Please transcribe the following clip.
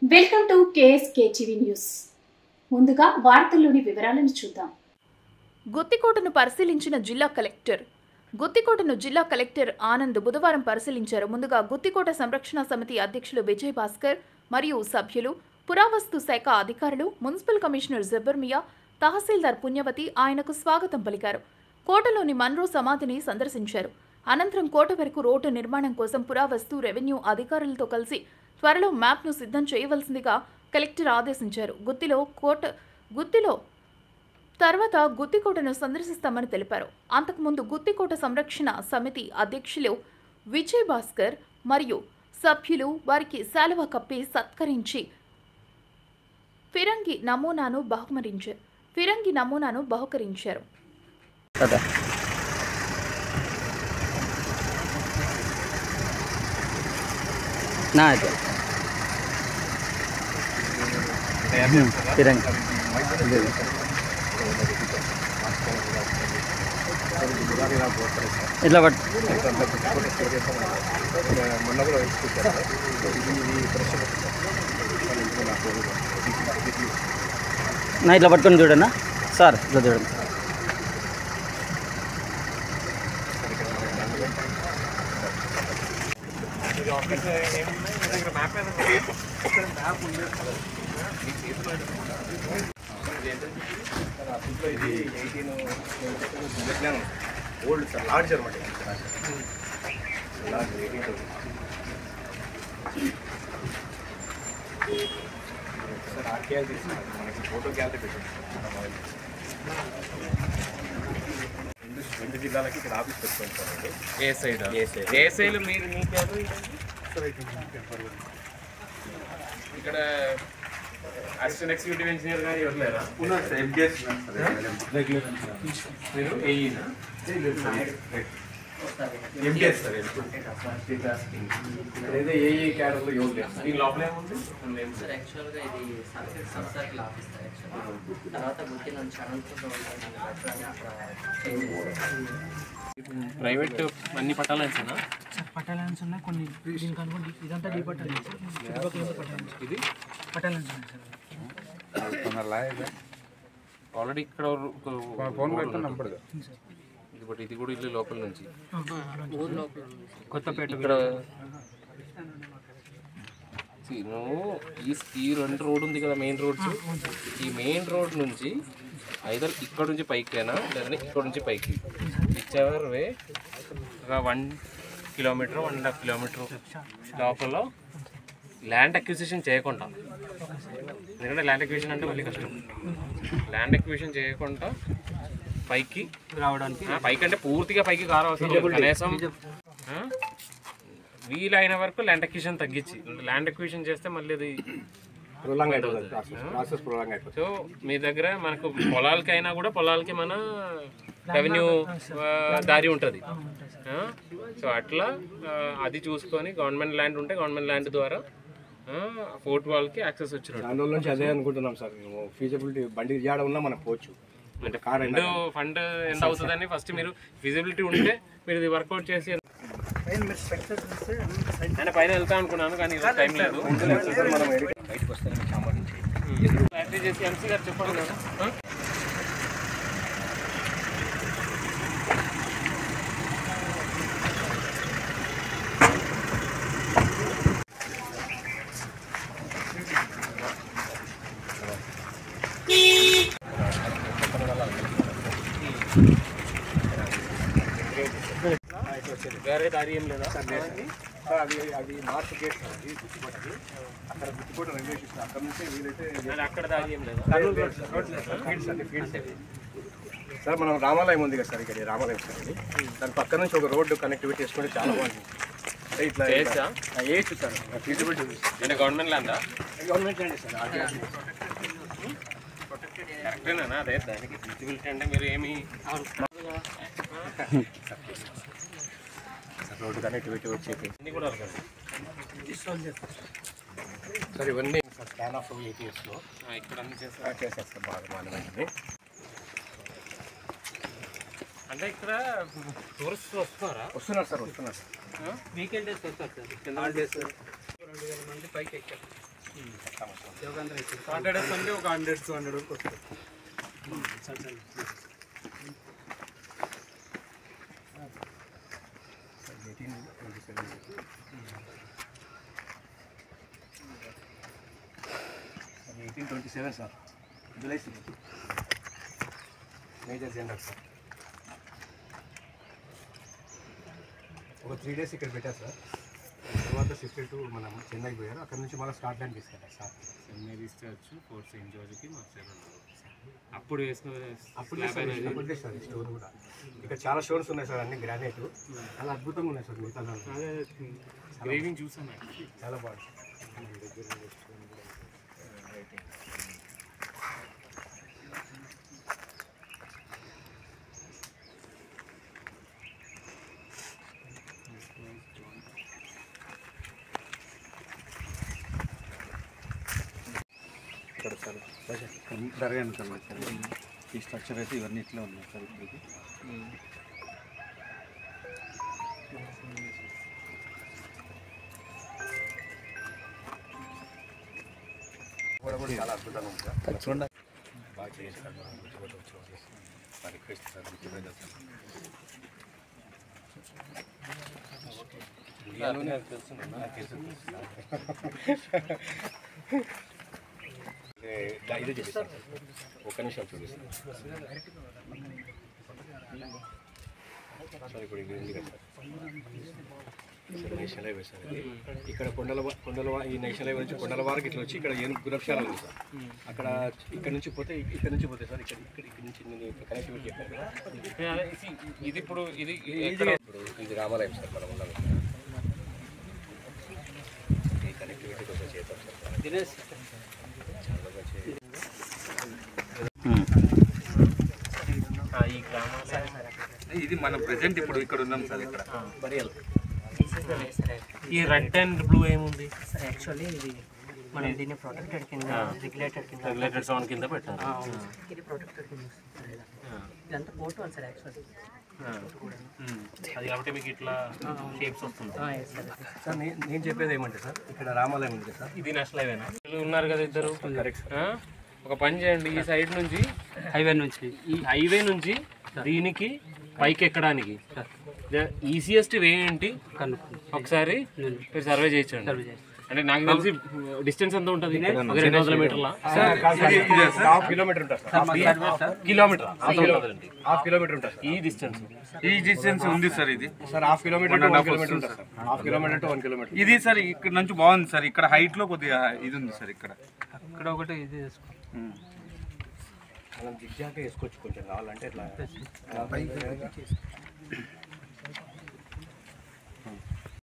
Welcome to KSK TV news. ముందుగా వార్తల్లోని వివరాలను చూద్దాం. గుత్తికోటను పరిశీలించిన జిల్లా కలెక్టర్. గుత్తికోటను జిల్లా కలెక్టర్ ఆనంద్ బుధవారం పరిశీలించారు. ముందుగా గుత్తికోట సంరక్షణ సమితి అధ్యక్షులు విజయ్ భాస్కర్ మరియు సభ్యులు, పురావస్తు శాఖ అధికారులు, మున్సిపల్ కమిషనర్ జబ్బర్ మియా, తహసీల్దార్ పుణ్యవతి ఆయనకు స్వాగతం పలికారు. కోటలోని మన్రో సమాధిని సందర్శించారు. అనంతరం కోట వరకు రోడ్డు నిర్మాణం కోసం పురావస్తు, రెవెన్యూ అధికారులతో కలిసి త్వరలో మ్యాప్ను సిద్ధం చేయవలసిందిగా కలెక్టర్ ఆదేశించారు. గుత్తిలో తర్వాత గుత్తికోటను సందర్శిస్తామని తెలిపారు. అంతకుముందు గుత్తికోట సంరక్షణ సమితి అధ్యక్షులు విజయ్ భాస్కర్ మరియు సభ్యులు వారికి శాలువా కప్పి సత్కరించి ఫిరంగి నమూనాను బహుకరించారు. ఇట్లా పట్టుకొని చూడన్నా సార్, ఇట్లా చూడండి. ఓల్డ్ సార్, లార్జ్ అనమాట. సార్ ఆర్కేఆర్ తీసుకున్నాం, మనకి ఫోటో గ్యాలరీ పెట్టాం. రెండు జిల్లాలకి ఇక్కడ ఆఫీస్ పెట్టుకోండి సార్. ఏ సైడ్ మీరు మీకేదో ఇక్కడ అసిస్టెంట్ ఎగ్జిక్యూటివ్ ఇంజనీర్ గారు ఎవరు లేరా? ఉన్నారు సార్. మీరు ఏఈనా? MTS sir. ఇక్కడైతే ఏఈ క్యాడర్లో ఎవరు లేదు. ఈ లోపల ఏముంది? యాక్చువల్గా ఇది సబ్ సర్కిల్ ఆఫీస్ తర్వాత గుర్తి నుంచి ప్రైవేట్ అన్ని పట్టాలన్సేనా? పట్టాలన్స్ ఉన్నాయి కొన్ని. దీనికి అనుకోండి ఇదంతా డీ పట్టాలన్స్, ఇది పట్టాలన్స్ ఉన్నాయి సార్. ఆల్రెడీ ఇక్కడ ఇది కూడా ఇల్లు లోపల నుంచి కొత్తపేట ఇక్కడ నువ్వు ఈ రెండు రోడ్ ఉంది కదా, మెయిన్ రోడ్స్. ఈ మెయిన్ రోడ్ నుంచి ఐదర్ ఇక్కడ నుంచి పైకేనా లేదంటే ఇక్కడ నుంచి పైకి ఇచ్చేవారు వే 1 కిలోమీటర్ 1.5 కిలోమీటర్ లోపల ల్యాండ్ అక్విజిషన్ చేయకుండా, ఎందుకంటే ల్యాండ్ అక్విజిషన్ అంటే మళ్ళీ కష్టం. ల్యాండ్ అక్విజిషన్ చేయకుండా పైకి రావడానికి, పైకి అంటే పూర్తిగా పైకి కారవసరం, కనీసం వీలైన వరకు ల్యాండ్ అక్విజిషన్ తగ్గించి, ల్యాండ్ అక్విజిషన్ చేస్తే మళ్ళీ అది సో మీ దగ్గర మనకు పొలాలకైనా కూడా పొలాలకి మన రెవెన్యూ దారి ఉంటుంది. సో అట్లా అది చూసుకొని గవర్నమెంట్ ల్యాండ్ ఉంటే గవర్నమెంట్ ల్యాండ్ ద్వారా ఫోర్ట్ వాల్కి యాక్సెస్ వచ్చినట్టు. అందులో నుంచి అదే అనుకుంటున్నాం సార్. ఫీజిబిలిటీ బండి జాడ ఉన్నా మనకు పోవచ్చు. అంటే ఫండ్ ఎంత అవుతుందని ఫస్ట్ మీరు ఫీజిబిలిటీ ఉంటే మీరు ఇది వర్కౌట్ చేసి అంటే పైన వెళ్తా అనుకున్నాను, కానీ టైం లేదు. బయటకు వస్తాను సంబంధించి చేసి ఎంసీ గారు చెప్పాలి కదా. వేరే దారి ఏం లేదా? అది నార్త్ గేట్ సార్, అది గుర్తుపట్టది. అక్కడ గుర్తుపట్ట రైల్వే స్టేషన్, అక్కడ నుంచి వీలైతే అక్కడ దారి ఏం లేదా? సార్ మనం రామాలయం ఉంది కదా సార్, ఇక్కడ రామాలయం సార్. ఇది దాని పక్క నుంచి ఒక రోడ్డు కనెక్టివిటీ చేసుకుంటే చాలా బాగుంటుంది. అంటే ఇట్లా వేయచ్చు సార్. ఫీజిబిలిటీ అంటే గవర్నమెంట్ ల్యాండా? Government land sir. కరెక్టేనా? అదే దానికి ఫీజిబిలిటీ అంటే మీరు ఏమి రోడ్డు కనెక్టివిటీ వచ్చేది అన్నీ కూడా సార్. ఇవన్నీ సార్ స్కాన్ ఆఫ్ 8 ఇయర్స్లో ఇక్కడ అన్ని చేసేస్తారు బాగా మానవండి. అంటే ఇక్కడ టూరిస్ట్ వస్తున్నారు సార్. వీకెండ్ డేస్ వస్తారు సార్. కింద డేస్ 2000 మంది పైకి ఎక్కారు. సాటర్డే సండే ఒక 100-200 వరకు వస్తుంది. 1827 sir, July 6 major general sir. ఒక 3 days ఇక్కడ పెట్టారు సార్. తర్వాత షిఫ్ట్ టు మనం చెన్నైకి పోయారు. అక్కడ నుంచి మళ్ళీ స్కాట్లాండ్ తీసుకెళ్ళారు sir. Saint Mary's church, fort saint జార్జ్కి మా సైడ్ అప్పుడు అప్పుడే సార్ స్టోన్ కూడా. ఇక్కడ చాలా స్టోన్స్ ఉన్నాయి సార్, అన్ని గ్రానైట్, చాలా అద్భుతంగా ఉన్నాయి సార్. మిగతా గ్రేవింగ్ చూసాను, చాలా బాగుంది. ఇక్కడ సార్ జరగాను సార్. ఈ స్ట్రక్చర్ అయితే ఇవన్నీ ఇట్లా ఉన్నాయి సార్. ఇప్పటికి కూడా చాలా అద్భుతంగా ఉంది సార్. బాగా చేయండి సార్. Request sir. ఇది చేస్తాను ఒక నిమిషం చూపిస్తాను సార్. ఇప్పుడు ఇది ఉంది కదా సార్, నేషనల్ హైవే సార్. ఇక్కడ కొండల ఈ నేషనల్ హైవే నుంచి కొండల వారికి ఇట్లా వచ్చి ఇక్కడ ఏనుగు గురక్షాలు ఉంది సార్. అక్కడ ఇక్కడ నుంచి పోతే సార్. ఇక్కడ నుంచి నేను కనెక్టివిటీ చెప్పాను కదా. ఇది ఇప్పుడు ఇది రామాలయం సార్. మనం ఉన్నాం ఈ కనెక్టివిటీ కొంచెం చేద్దాం సార్. ఈ గ్రామాల ఇది మనం ప్రెసెంట్ ఇప్పుడు ఇక్కడ ఉన్నాం సార్. ఇక్కడ బరియల్. ఈ రెడ్ అండ్ బ్లూ ఏముంది? యాక్చువల్లీ ఇది మనం దీన్ని ప్రొటెక్టెడ్ కింద రెగ్యులేటెడ్ జోన్ కింద పెట్టారు. ఇది ప్రొటెక్టెడ్ కింద వస్తుంది. ఇదంతా కోర్టు వాళ్ళు సార్ యాక్చువల్లీ. అది కాబట్టి మీకు ఇట్లా షేప్స్ వస్తుంది సార్. నేను చెప్పేది ఏమంటే సార్, ఇక్కడ రామాలయం ఉంది సార్. ఇది నేషనల్ హైవేనా? ఉన్నారు కదా ఇద్దరు. ఒక పని చేయండి, ఈ సైడ్ నుంచి ఈ హైవే నుంచి దీనికి పైకి ఎక్కడానికి ఈజియెస్ట్ వే ఏంటి ఒకసారి మీరు సర్వే చేయించండి. అంటే నాకు తెలిసి డిస్టెన్స్ ఎంత ఉంటుంది? 200 మీటర్ల హాఫ్ కిలోమీటర్ ఉంటుంది సార్. కిలోమీటర్ హాఫ్ కిలోమీటర్ ఉంటుంది ఈ డిస్టెన్స్ ఉంది సార్. ఇది sir half kilometre to 1 kilometre ఉంటుంది sir. Half kilometre to 1 kilometre. ఇది సార్ ఇక్కడ నుంచి బాగుంది సార్. ఇక్కడ హైట్ లో కొద్దిగా ఇది ఉంది సార్. ఇక్కడ ఒకటి ఇది మనం జిగ్జాగ్ వేసుకోవచ్చు కొంచెం కావాలంటే ఇట్లా.